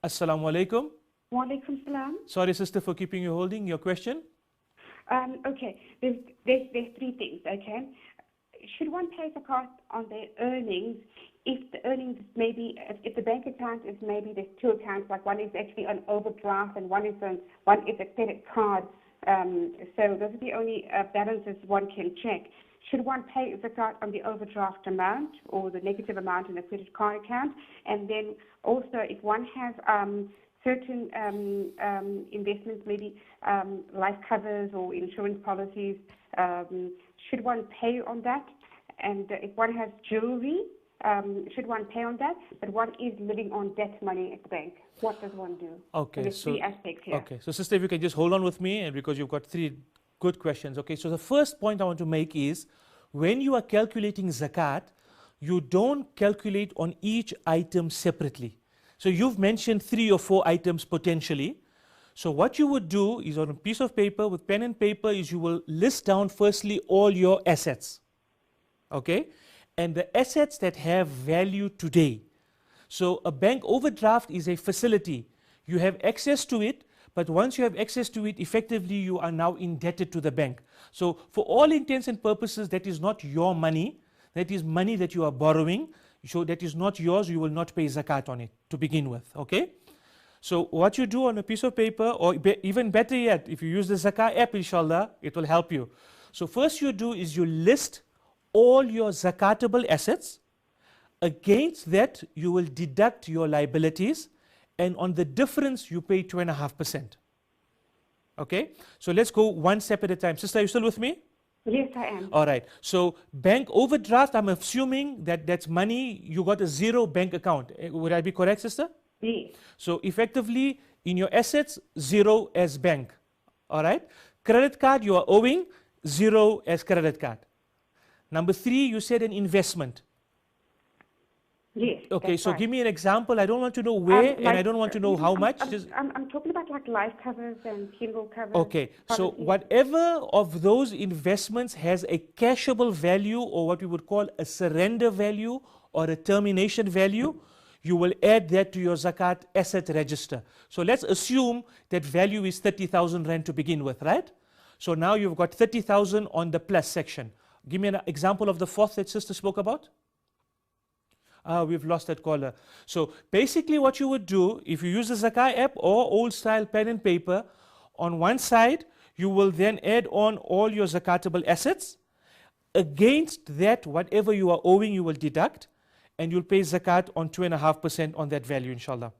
Assalamu alaikum. Wa alaikum salam. Sorry, sister, for keeping you holding. Your question? Okay, there's three things, okay? Should one pay zakat on their earnings if the earnings maybe, if the bank account is maybe there's two accounts, like one is actually on overdraft and one is a credit card, so those are the only balances one can check. Should one pay zakat on the overdraft amount or the negative amount in the credit card account? And then also if one has certain investments, maybe life covers or insurance policies, should one pay on that? And if one has jewelry, should one pay on that? But one is living on debt money at the bank. What does one do? Okay, there's three aspects here. Okay, so sister, if you can just hold on with me, and because you've got three good questions. Okay, so the first point I want to make is, when you are calculating zakat, you don't calculate on each item separately. So you've mentioned 3 or 4 items potentially. So what you would do is, on a piece of paper with pen and paper, is you will list down firstly all your assets. Okay, and the assets that have value today. So a bank overdraft is a facility. You have access to it, but once you have access to it, effectively you are now indebted to the bank. So for all intents and purposes, that is not your money. That is money that you are borrowing. So that is not yours. You will not pay zakat on it to begin with. Okay. So what you do on a piece of paper, or even better yet, if you use the Zakah app, inshallah, it will help you. So first you do is you list all your zakatable assets. Against that, you will deduct your liabilities, and on the difference, you pay 2.5%. Okay? So let's go one step at a time. Sister, are you still with me? Yes, I am. All right. So bank overdraft, I'm assuming that that's money, you got a zero bank account. Would I be correct, sister? Yes. So effectively, in your assets, zero as bank. All right. Credit card, you are owing, zero as credit card. Number 3, you said an investment. Yes. Okay, so right. give me an example. I don't want to know where, and I don't want to know how much. I'm talking about like life covers and funeral covers. Okay, so whatever of those investments has a cashable value, or what we would call a surrender value or a termination value, you will add that to your zakat asset register. So let's assume that value is 30,000 rand to begin with, right? So now you've got 30,000 on the plus section. Give me an example of the fourth that sister spoke about. We've lost that caller. So basically what you would do, if you use the Zakah app or old style pen and paper, on one side you will then add on all your zakatable assets. Against that, whatever you are owing, you will deduct, and you'll pay zakat on 2.5% on that value, inshallah.